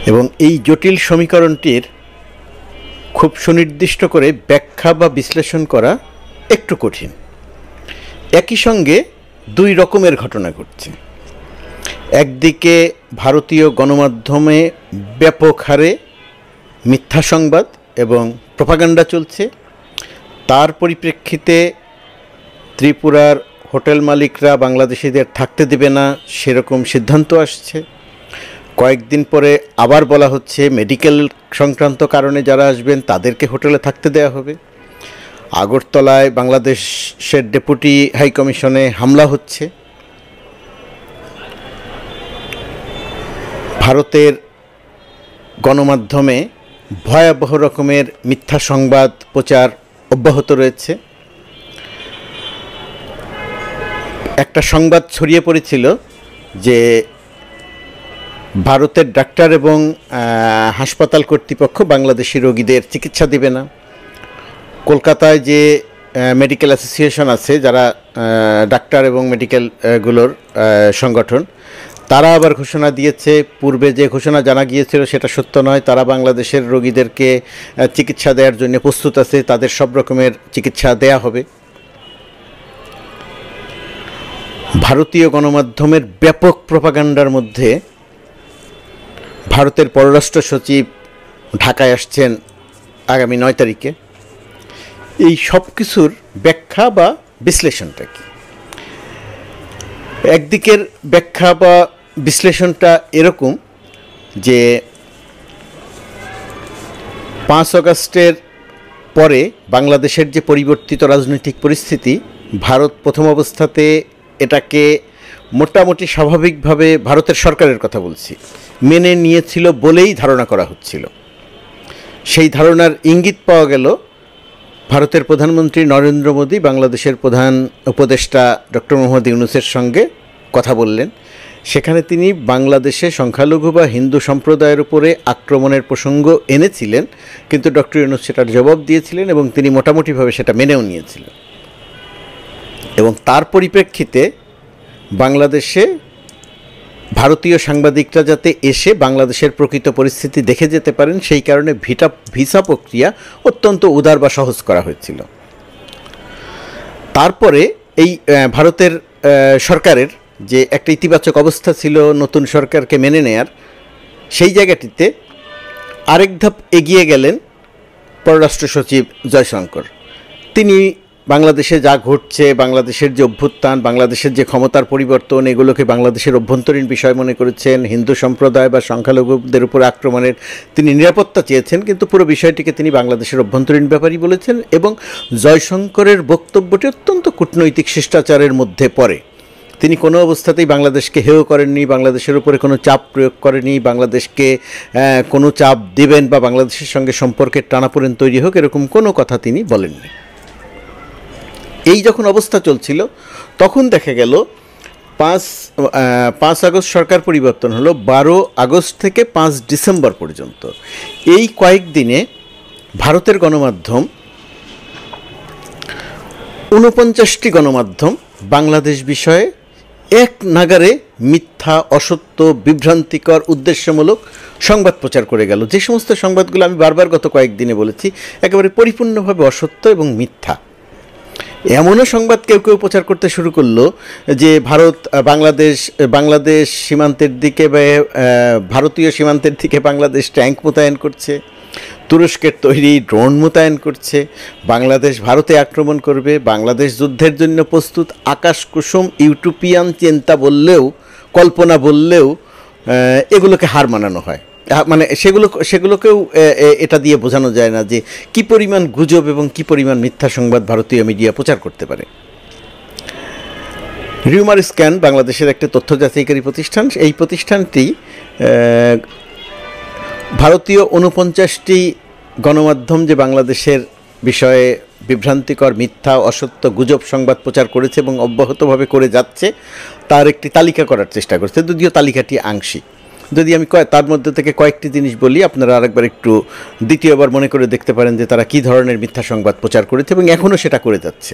এবং এই জটিল সমীকরণটির খুব সুনির্দিষ্ট করে ব্যাখ্যা বা বিশ্লেষণ করা একটু কঠিন। একই সঙ্গে দুই রকমের ঘটনা ঘটছে। একদিকে ভারতীয় গণমাধ্যমে ব্যাপক হারে মিথ্যা সংবাদ এবং প্রোপাগান্ডা চলছে। তার পরিপ্রেক্ষিতে ত্রিপুরার হোটেল মালিকরা বাংলাদেশিদের থাকতে দেবে না সেরকম সিদ্ধান্ত আসছে। কয়েকদিন পরে আবার বলা হচ্ছে মেডিকেল সংক্রান্ত কারণে যারা আসবেন তাদেরকে হোটেলে থাকতে দেওয়া হবে। আগরতলায় বাংলাদেশের ডেপুটি হাই কমিশনে হামলা হচ্ছে। ভারতের গণমাধ্যমে ভয়াবহ রকমের মিথ্যা সংবাদ প্রচার অব্যাহত রয়েছে। একটা সংবাদ ছড়িয়ে পড়েছিল যে ভারতের ডাক্তার এবং হাসপাতাল কর্তৃপক্ষ বাংলাদেশি রোগীদের চিকিৎসা দেবে না। কলকাতায় যে মেডিকেল অ্যাসোসিয়েশন আছে, যারা ডাক্তার এবং মেডিকেলগুলোর সংগঠন, তারা আবার ঘোষণা দিয়েছে, পূর্বে যে ঘোষণা জানা গিয়েছিল সেটা সত্য নয়। তারা বাংলাদেশের রোগীদেরকে চিকিৎসা দেওয়ার জন্য প্রস্তুত আছে, তাদের সব রকমের চিকিৎসা দেয়া হবে। ভারতীয় গণমাধ্যমের ব্যাপক প্রোপাগান্ডার মধ্যে ভারতের পররাষ্ট্র সচিব ঢাকায় আসছেন আগামী 9 তারিখে। এই সব কিছুর ব্যাখ্যা বা বিশ্লেষণটা কি? একদিকের ব্যাখ্যা বা বিশ্লেষণটা এরকম যে 5 আগস্টের পরে বাংলাদেশের যে পরিবর্তিত রাজনৈতিক পরিস্থিতি, ভারত প্রথম অবস্থাতে এটাকে মোটামুটি স্বাভাবিকভাবে, ভারতের সরকারের কথা বলছি, মেনে নিয়েছিল বলেই ধারণা করা হচ্ছিল। সেই ধারণার ইঙ্গিত পাওয়া গেল ভারতের প্রধানমন্ত্রী নরেন্দ্র মোদী বাংলাদেশের প্রধান উপদেষ্টা ডক্টর মোহাম্মদ ইউনূসের সঙ্গে কথা বললেন। সেখানে তিনি বাংলাদেশে সংখ্যালঘু বা হিন্দু সম্প্রদায়ের উপরে আক্রমণের প্রসঙ্গ এনেছিলেন, কিন্তু ডক্টর ইউনূস সেটার জবাব দিয়েছিলেন এবং তিনি মোটামুটিভাবে সেটা মেনেও নিয়েছিলেন। এবং তার পরিপ্রেক্ষিতে বাংলাদেশে ভারতীয় সাংবাদিকরা যাতে এসে বাংলাদেশের প্রকৃত পরিস্থিতি দেখে যেতে পারেন, সেই কারণে ভিসা প্রক্রিয়া অত্যন্ত উদার বা সহজ করা হয়েছিল। তারপরে এই ভারতের সরকারের যে একটা ইতিবাচক অবস্থা ছিল নতুন সরকারকে মেনে নেয়ার, সেই জায়গাটিতে আরেক ধাপ এগিয়ে গেলেন পররাষ্ট্র সচিব জয়শঙ্কর। তিনি বাংলাদেশে যা ঘটছে, বাংলাদেশের যে অভ্যুত্থান, বাংলাদেশের যে ক্ষমতার পরিবর্তন, এগুলোকে বাংলাদেশের অভ্যন্তরীণ বিষয় মনে করেছেন। হিন্দু সম্প্রদায় বা সংখ্যালঘুদের উপর আক্রমণের তিনি নিরাপত্তা চেয়েছেন, কিন্তু পুরো বিষয়টিকে তিনি বাংলাদেশের অভ্যন্তরীণ ব্যাপারই বলেছেন। এবং জয়শঙ্করের বক্তব্যটি অত্যন্ত কূটনৈতিক শিষ্টাচারের মধ্যে পড়ে। তিনি কোনো অবস্থাতেই বাংলাদেশকে হেয় করেননি, বাংলাদেশের উপরে কোনো চাপ প্রয়োগ করেনি, বাংলাদেশকে কোনো চাপ দেবেন বা বাংলাদেশের সঙ্গে সম্পর্কের টানাপোড়েন তৈরি হোক এরকম কোনো কথা তিনি বলেননি। এই যখন অবস্থা চলছিল তখন দেখা গেল 5 আগস্ট সরকার পরিবর্তন হলো। 12 আগস্ট থেকে 5 ডিসেম্বর পর্যন্ত এই কয়েকদিনে ভারতের গণমাধ্যম 49টি গণমাধ্যম বাংলাদেশ বিষয়ে এক নাগারে মিথ্যা, অসত্য, বিভ্রান্তিকর, উদ্দেশ্যমূলক সংবাদ প্রচার করে গেল। যে সমস্ত সংবাদগুলো আমি বারবার গত কয়েকদিনে বলেছি একেবারে পরিপূর্ণভাবে অসত্য এবং মিথ্যা। এমনও সংবাদ কেউ কেউ প্রচার করতে শুরু করলো যে ভারত বাংলাদেশ সীমান্তের দিকে বা ভারতীয় সীমান্তের দিকে বাংলাদেশ ট্যাঙ্ক মোতায়েন করছে, তুরস্কের তৈরি ড্রোন মোতায়েন করছে, বাংলাদেশ ভারতে আক্রমণ করবে, বাংলাদেশ যুদ্ধের জন্য প্রস্তুত। আকাশ কুসুম ইউটোপিয়ান চিন্তা বললেও, কল্পনা বললেও এগুলোকে হার মানানো হয়। মানে সেগুলোকেও এটা দিয়ে বোঝানো যায় না যে কি পরিমাণ গুজব এবং কি পরিমাণ মিথ্যা সংবাদ ভারতীয় মিডিয়া প্রচার করতে পারে। রিউমার স্ক্যান বাংলাদেশের একটা তথ্য যাচাইকারী প্রতিষ্ঠান। এই প্রতিষ্ঠানটি ভারতীয় 49টি গণমাধ্যম যে বাংলাদেশের বিষয়ে বিভ্রান্তিকর, মিথ্যা, অসত্য, গুজব সংবাদ প্রচার করেছে এবং অব্যাহতভাবে করে যাচ্ছে তার একটি তালিকা করার চেষ্টা করছে, যদিও তালিকাটি আংশিক। যদি আমি তার মধ্যে থেকে কয়েকটি জিনিস বলি, আপনারা আরেকবার একটু দ্বিতীয়বার মনে করে দেখতে পারেন যে তারা কী ধরনের মিথ্যা সংবাদ প্রচার করেছে এবং এখনও সেটা করে যাচ্ছে।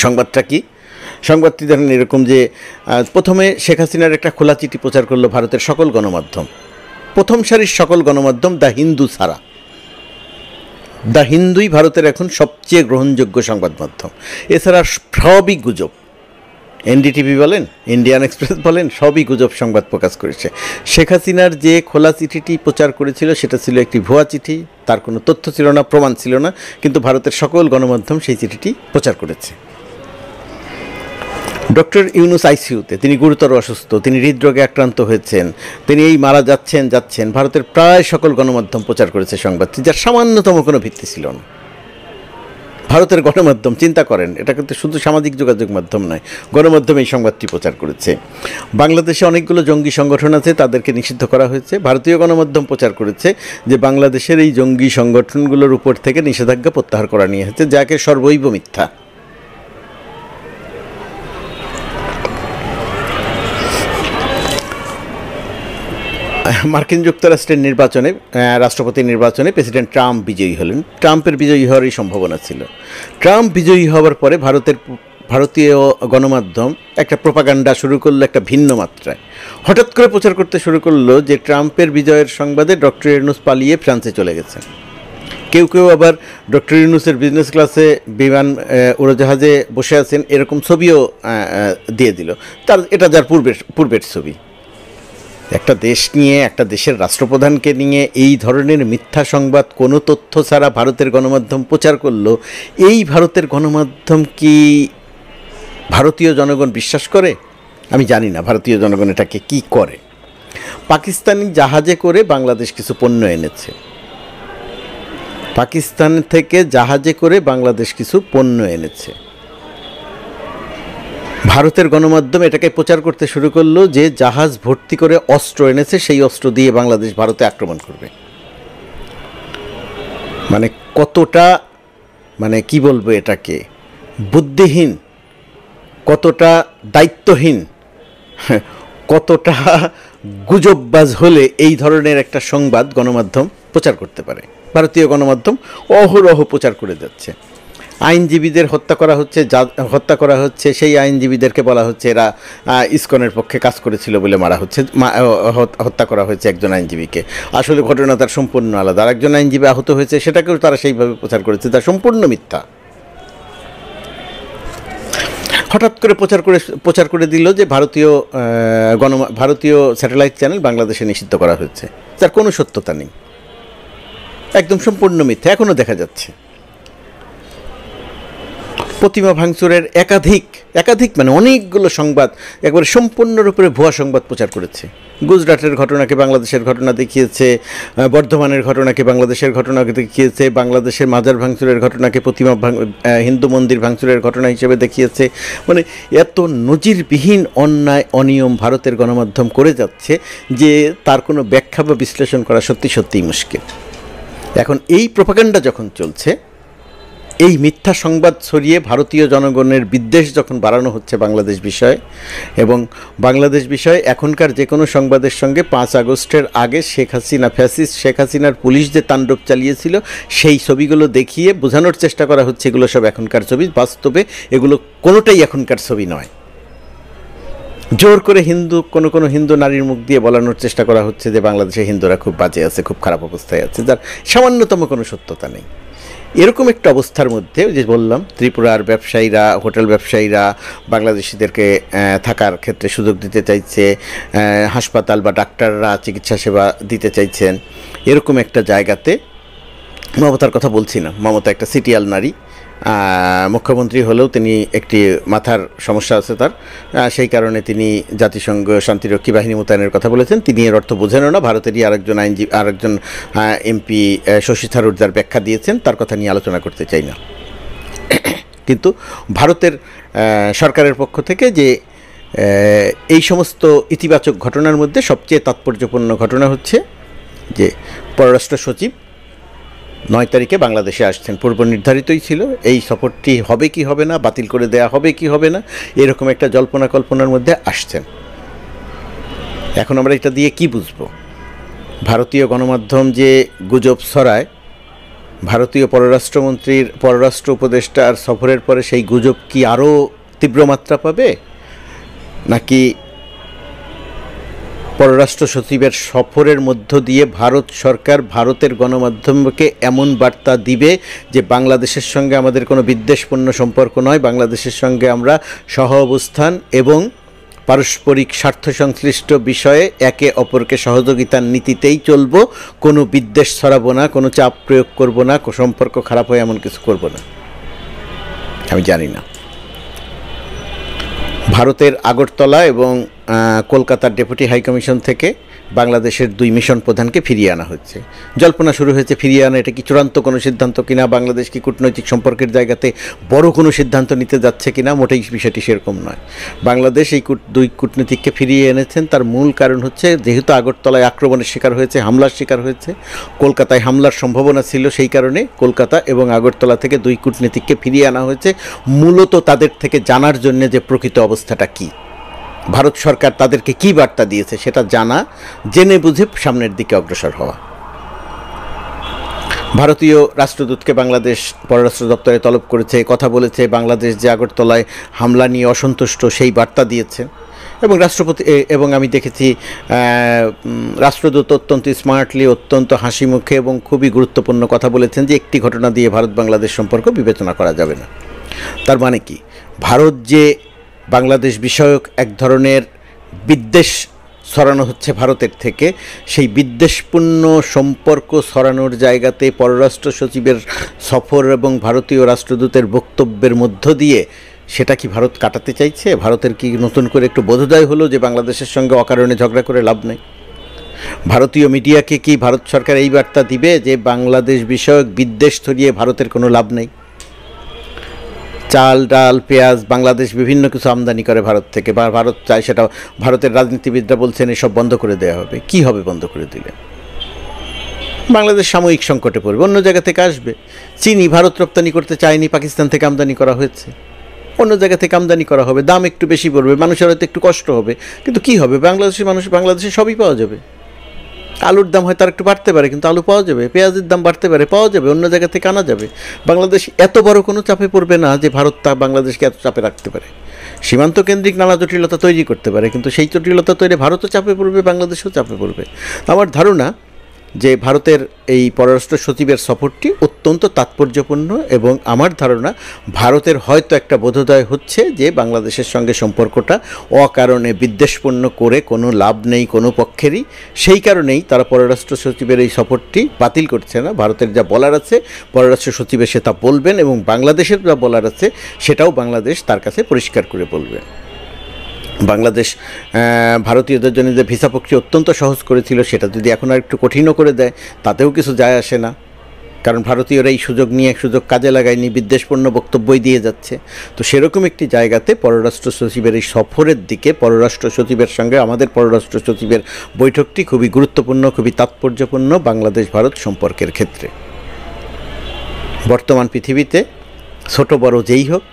সংবাদটা কি? সংবাদটি ধরেন এরকম যে প্রথমে শেখ হাসিনার একটা খোলা চিঠি প্রচার করলো ভারতের সকল গণমাধ্যম প্রথম সারির সকল গণমাধ্যম দ্য হিন্দু ছাড়া, দ্য হিন্দুই ভারতের এখন সবচেয়ে গ্রহণযোগ্য সংবাদ মাধ্যম। এছাড়া সবই গুজব, এনডিটিভি বলেন, ইন্ডিয়ান এক্সপ্রেস বলেন, সবই গুজব সংবাদ প্রকাশ করেছে। শেখ হাসিনার যে খোলা চিঠিটি প্রচার করেছিল সেটা ছিল একটি ভুয়া চিঠি, তার কোনো তথ্য ছিল না, প্রমাণ ছিল না, কিন্তু ভারতের সকল গণমাধ্যম সেই চিঠিটি প্রচার করেছে। ডক্টর ইউনুস আইসিইউতে, তিনি গুরুতর অসুস্থ, তিনি হৃদরোগে আক্রান্ত হয়েছেন, তিনি এই মারা যাচ্ছেন, ভারতের প্রায় সকল গণমাধ্যম প্রচার করেছে সংবাদটি, যার সামান্যতম কোনো ভিত্তি ছিল না। ভারতের গণমাধ্যম, চিন্তা করেন, এটা কিন্তু শুধু সামাজিক যোগাযোগ মাধ্যম নয়, গণমাধ্যম এই সংবাদটি প্রচার করেছে। বাংলাদেশে অনেকগুলো জঙ্গি সংগঠন আছে, তাদেরকে নিষিদ্ধ করা হয়েছে। ভারতীয় গণমাধ্যম প্রচার করেছে যে বাংলাদেশের এই জঙ্গি সংগঠনগুলোর উপর থেকে নিষেধাজ্ঞা প্রত্যাহার করা নিয়ে হয়েছে, যাকে সর্বৈব মিথ্যা। মার্কিন যুক্তরাষ্ট্রের নির্বাচনে, রাষ্ট্রপতি নির্বাচনে প্রেসিডেন্ট ট্রাম্প বিজয়ী হলেন। ট্রাম্পের বিজয়ী হওয়ারই সম্ভাবনা ছিল। ট্রাম্প বিজয়ী হওয়ার পরে ভারতীয় গণমাধ্যম একটা প্রোপাগান্ডা শুরু করলো একটা ভিন্ন মাত্রায়। হঠাৎ করে প্রচার করতে শুরু করলো যে ট্রাম্পের বিজয়ের সংবাদে ডক্টর ইউনূস পালিয়ে ফ্রান্সে চলে গেছেন। কেউ কেউ আবার ডক্টর ইউনূসের বিজনেস ক্লাসে বিমান উড়োজাহাজে বসে আছেন এরকম ছবিও দিয়ে দিল। এটা যার পূর্বের ছবি। একটা দেশ নিয়ে, একটা দেশের রাষ্ট্রপ্রধানকে নিয়ে এই ধরনের মিথ্যা সংবাদ কোনো তথ্য ছাড়া ভারতের গণমাধ্যম প্রচার করলো। এই ভারতের গণমাধ্যম কি ভারতীয় জনগণ বিশ্বাস করে? আমি জানি না ভারতীয় জনগণ এটাকে কি করে। পাকিস্তানি জাহাজে করে বাংলাদেশ কিছু পণ্য এনেছে, পাকিস্তান থেকে জাহাজে করে বাংলাদেশ কিছু পণ্য এনেছে। ভারতের গণমাধ্যম এটাকে প্রচার করতে শুরু করলো যে জাহাজ ভর্তি করে অস্ত্র এনেছে, সেই অস্ত্র দিয়ে বাংলাদেশ ভারতে আক্রমণ করবে। মানে কতটা, মানে কি বলবো এটাকে, বুদ্ধিহীন, কতটা দায়িত্বহীন, কতটা গুজববাজ হলে এই ধরনের একটা সংবাদ গণমাধ্যম প্রচার করতে পারে। ভারতীয় গণমাধ্যম অহরহ প্রচার করে যাচ্ছে। আইনজীবীদের হত্যা করা হচ্ছে, সেই আইনজীবীদেরকে বলা হচ্ছে এরা ইসকনের পক্ষে কাজ করেছিল বলে হত্যা করা হয়েছে একজন আইনজীবীকে। আসলে ঘটনা তার সম্পূর্ণ আলাদা। আরেকজন আইনজীবী আহত হয়েছে, সেটাকেও তারা সেইভাবে প্রচার করেছে, তা সম্পূর্ণ মিথ্যা। হঠাৎ করে প্রচার করে দিল যে ভারতীয় স্যাটেলাইট চ্যানেল বাংলাদেশে নিষিদ্ধ করা হয়েছে, যার কোনো সত্যতা নেই, একদম সম্পূর্ণ মিথ্যা। এখনও দেখা যাচ্ছে প্রতিমা ভাঙচুরের একাধিক মানে অনেকগুলো সংবাদ একবারে সম্পূর্ণরূপে ভুয়া সংবাদ প্রচার করেছে। গুজরাটের ঘটনাকে বাংলাদেশের ঘটনা দেখিয়েছে, বর্ধমানের ঘটনাকে বাংলাদেশের ঘটনাকে দেখিয়েছে, বাংলাদেশের মাজার ভাঙচুরের ঘটনাকে হিন্দু মন্দির ভাঙচুরের ঘটনা হিসেবে দেখিয়েছে। মানে এত নজিরবিহীন অন্যায় অনিয়ম ভারতের গণমাধ্যম করে যাচ্ছে যে তার কোনো ব্যাখ্যা বা বিশ্লেষণ করা সত্যিই মুশকিল। এখন এই প্রোপাগান্ডা যখন চলছে, এই মিথ্যা সংবাদ ছড়িয়ে ভারতীয় জনগণের বিদ্বেষ যখন বাড়ানো হচ্ছে বাংলাদেশ বিষয়ে, এবং বাংলাদেশ বিষয়ে এখনকার যে কোনো সংবাদের সঙ্গে 5 আগস্টের আগে শেখ হাসিনার পুলিশ যে তাণ্ডব চালিয়েছিল সেই ছবিগুলো দেখিয়ে বোঝানোর চেষ্টা করা হচ্ছে এগুলো সব এখনকার ছবি। বাস্তবে এগুলো কোনোটাই এখনকার ছবি নয়। জোর করে কোনো হিন্দু নারীর মুখ দিয়ে বলানোর চেষ্টা করা হচ্ছে যে বাংলাদেশে হিন্দুরা খুব বাজে আছে, খুব খারাপ অবস্থায় আছে, যার সামান্যতম কোনো সত্যতা নেই। এরকম একটা অবস্থার মধ্যে যে বললাম, ত্রিপুরার ব্যবসায়ীরা, হোটেল ব্যবসায়ীরা বাংলাদেশিদেরকে থাকার ক্ষেত্রে সুযোগ দিতে চাইছে, হাসপাতাল বা ডাক্তাররা চিকিৎসা সেবা দিতে চাইছেন। এরকম একটা জায়গাতে মমতার কথা বলছি না, মমতা একটা সিটিয়াল নারী, মুখ্যমন্ত্রী হলেও তিনি একটি মাথার সমস্যা আছে তার, সেই কারণে তিনি জাতিসংঘ শান্তিরক্ষী বাহিনী মোতায়েনের কথা বলেছেন। তিনি এর অর্থ বোঝেনও না। ভারতেরই আরেকজন এমপি শশী থারুর যার ব্যাখ্যা দিয়েছেন, তার কথা নিয়ে আলোচনা করতে চাই না। কিন্তু ভারতের সরকারের পক্ষ থেকে যে এই সমস্ত ইতিবাচক ঘটনার মধ্যে সবচেয়ে তাৎপর্যপূর্ণ ঘটনা হচ্ছে যে পররাষ্ট্র সচিব 9 তারিখে বাংলাদেশে আসছেন। পূর্ব নির্ধারিতই ছিল এই সফরটি হবে কি হবে না, বাতিল করে দেয়া হবে কি হবে না, এরকম একটা জল্পনা কল্পনার মধ্যে আসছেন। এখন আমরা এটা দিয়ে কি বুঝব? ভারতীয় গণমাধ্যম যে গুজব ছড়ায়, ভারতীয় পররাষ্ট্র উপদেষ্টার সফরের পরে সেই গুজব কি আরও তীব্র মাত্রা পাবে, নাকি পররাষ্ট্র সচিবের সফরের মধ্য দিয়ে ভারত সরকার ভারতের গণমাধ্যমকে এমন বার্তা দিবে যে বাংলাদেশের সঙ্গে আমাদের কোনো বিদ্বেষপূর্ণ সম্পর্ক নয়, বাংলাদেশের সঙ্গে আমরা সহ অবস্থান এবং পারস্পরিক স্বার্থ সংশ্লিষ্ট বিষয়ে একে অপরকে সহযোগিতার নীতিতেই চলব, কোনো বিদ্বেষ ছড়াবো না, কোনো চাপ প্রয়োগ করব না, সম্পর্ক খারাপ হয় এমন কিছু করব না। আমি জানি না। ভারতের আগরতলা এবং কলকাতার ডেপুটি হাইকমিশন থেকে বাংলাদেশের 2 মিশন প্রধানকে ফিরিয়ে আনা হচ্ছে। জল্পনা শুরু হয়েছে ফিরিয়ে আনা এটা কি চূড়ান্ত কোনো সিদ্ধান্ত কিনা, বাংলাদেশ কি কূটনৈতিক সম্পর্কের জায়গাতে বড় কোনো সিদ্ধান্ত নিতে যাচ্ছে কিনা। মোটেই বিষয়টি সেরকম নয়। বাংলাদেশ এই 2 কূটনীতিককে ফিরিয়ে এনেছেন, তার মূল কারণ হচ্ছে যেহেতু আগরতলায় আক্রমণের শিকার হয়েছে, হামলার শিকার হয়েছে, কলকাতায় হামলার সম্ভাবনা ছিল, সেই কারণে কলকাতা এবং আগরতলা থেকে 2 কূটনীতিককে ফিরিয়ে আনা হয়েছে মূলত তাদের থেকে জানার জন্য যে প্রকৃত অবস্থাটা কী, ভারত সরকার তাদেরকে কী বার্তা দিয়েছে সেটা জানা, জেনে বুঝে সামনের দিকে অগ্রসর হওয়া। ভারতীয় রাষ্ট্রদূতকে বাংলাদেশ পররাষ্ট্র দপ্তরে তলব করেছে, কথা বলেছে, বাংলাদেশ যে আগরতলায় হামলা নিয়ে অসন্তুষ্ট সেই বার্তা দিয়েছে এবং রাষ্ট্রপতি এবং আমি দেখেছি রাষ্ট্রদূত অত্যন্ত স্মার্টলি, অত্যন্ত হাসি মুখে এবং খুবই গুরুত্বপূর্ণ কথা বলেছেন যে একটি ঘটনা দিয়ে ভারত বাংলাদেশ সম্পর্ক বিবেচনা করা যাবে না। তার মানে কি, ভারত যে বাংলাদেশ বিষয়ক এক ধরনের বিদ্বেষ ছড়ানো হচ্ছে ভারতের থেকে, সেই বিদ্বেষপূর্ণ সম্পর্ক ছড়ানোর জায়গাতে পররাষ্ট্র সচিবের সফর এবং ভারতীয় রাষ্ট্রদূতের বক্তব্যের মধ্য দিয়ে সেটা কি ভারত কাটাতে চাইছে? ভারতের কি নতুন করে একটু বোধোদয় হলো যে বাংলাদেশের সঙ্গে অকারণে ঝগড়া করে লাভ নেই? ভারতীয় মিডিয়াকে কি ভারত সরকার এই বার্তা দিবে যে বাংলাদেশ বিষয়ক বিদ্বেষ ছড়িয়ে ভারতের কোনো লাভ নেই? চাল, ডাল, পেঁয়াজ বাংলাদেশ বিভিন্ন কিছু আমদানি করে ভারত থেকে, বা ভারত চায় সেটা, ভারতের রাজনীতিবিদরা বলছেন এসব বন্ধ করে দেওয়া হবে। কি হবে বন্ধ করে দিলে? বাংলাদেশ সাময়িক সংকটে পড়বে, অন্য জায়গা থেকে আসবে। চিনি ভারত রপ্তানি করতে চায়নি, পাকিস্তান থেকে আমদানি করা হয়েছে, অন্য জায়গা থেকে আমদানি করা হবে, দাম একটু বেশি পড়বে, মানুষের হয়তো একটু কষ্ট হবে, কিন্তু কি হবে, বাংলাদেশের মানুষ বাংলাদেশে সবই পাওয়া যাবে। আলুর দাম হয়তো আর একটু বাড়তে পারে কিন্তু আলু পাওয়া যাবে, পেঁয়াজের দাম বাড়তে পারে, পাওয়া যাবে, অন্য জায়গা থেকে আনা যাবে। বাংলাদেশ এত বড় কোনো চাপে পড়বে না যে ভারত তা বাংলাদেশকে এত চাপে রাখতে পারে। সীমান্ত কেন্দ্রিক নানা জটিলতা তৈরি করতে পারে, কিন্তু সেই জটিলতা তৈরি ভারতও চাপে পড়বে, বাংলাদেশও চাপে পড়বে। আমার ধারণা যে ভারতের এই পররাষ্ট্র সচিবের সফরটি অত্যন্ত তাৎপর্যপূর্ণ এবং আমার ধারণা ভারতের হয়তো একটা বোধোদয় হচ্ছে যে বাংলাদেশের সঙ্গে সম্পর্কটা অকারণে বিদ্বেষপূর্ণ করে কোনো লাভ নেই কোনো পক্ষেরই। সেই কারণেই তারা পররাষ্ট্র সচিবের এই সফরটি বাতিল করছে না। ভারতের যা বলার আছে পররাষ্ট্র সচিবের সে তা বলবেন এবং বাংলাদেশের যা বলার আছে সেটাও বাংলাদেশ তার কাছে পরিষ্কার করে বলবে। বাংলাদেশ ভারতীয়দের জন্য যে ভিসা প্রক্রিয়া অত্যন্ত সহজ করেছিল সেটা যদি এখন আর একটু কঠিনও করে দেয় তাতেও কিছু যায় আসে না, কারণ ভারতীয়রা এই সুযোগ নিয়ে সুযোগ কাজে লাগায়নি, বিদ্বেষপূর্ণ বক্তব্যই দিয়ে যাচ্ছে। তো সেরকম একটি জায়গাতে পররাষ্ট্র সচিবের এই সফরের দিকে পররাষ্ট্র সচিবের সঙ্গে আমাদের পররাষ্ট্র সচিবের বৈঠকটি খুবই গুরুত্বপূর্ণ, খুবই তাৎপর্যপূর্ণ বাংলাদেশ ভারত সম্পর্কের ক্ষেত্রে। বর্তমান পৃথিবীতে ছোট বড় যেই হোক,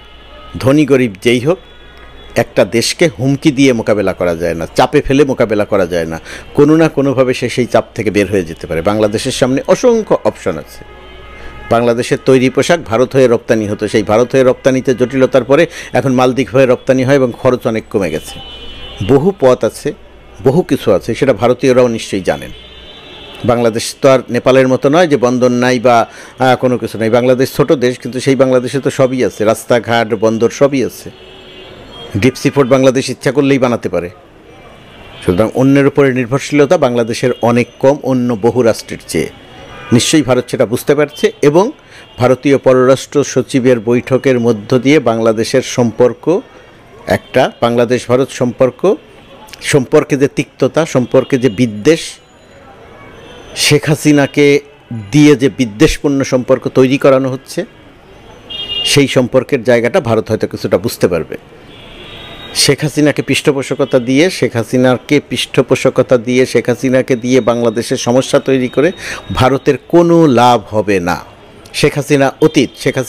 ধনী গরিব যেই হোক, একটা দেশকে হুমকি দিয়ে মোকাবেলা করা যায় না, চাপে ফেলে মোকাবেলা করা যায় না। কোনো না কোনোভাবে সে সেই চাপ থেকে বের হয়ে যেতে পারে। বাংলাদেশের সামনে অসংখ্য অপশন আছে। বাংলাদেশের তৈরি পোশাক ভারত হয়ে রপ্তানি হতো, সেই ভারত হয়ে রপ্তানিতে জটিলতার পরে এখন মালদ্বীপ হয়ে রপ্তানি হয় এবং খরচ অনেক কমে গেছে। বহু পথ আছে, বহু কিছু আছে, সেটা ভারতীয়রাও নিশ্চয়ই জানেন। বাংলাদেশ তো আর নেপালের মতো নয় যে বন্দর নাই বা কোনো কিছু নাই। বাংলাদেশ ছোট দেশ, কিন্তু সেই বাংলাদেশে তো সবই আছে, রাস্তাঘাট, বন্দর সবই আছে। ডিপ সি পোর্ট বাংলাদেশ ইচ্ছা করলেই বানাতে পারে। সুতরাং অন্যের উপরে নির্ভরশীলতা বাংলাদেশের অনেক কম অন্য বহু রাষ্ট্রের চেয়ে। নিশ্চয়ই ভারত সেটা বুঝতে পারছে এবং ভারতীয় পররাষ্ট্র সচিবের বৈঠকের মধ্য দিয়ে বাংলাদেশের সম্পর্ক একটা, বাংলাদেশ ভারত সম্পর্কে যে তিক্ততা, সম্পর্কে যে বিদ্বেষ, শেখ হাসিনাকে দিয়ে যে বিদ্বেষপূর্ণ সম্পর্ক তৈরি করানো হচ্ছে, সেই সম্পর্কের জায়গাটা ভারত হয়তো কিছুটা বুঝতে পারবে। শেখ হাসিনাকে পৃষ্ঠপোষকতা দিয়ে শেখ হাসিনাকে দিয়ে বাংলাদেশের সমস্যা তৈরি করে ভারতের কোনো লাভ হবে না। শেখ হাসিনা অতীত, শেখ হাসিনা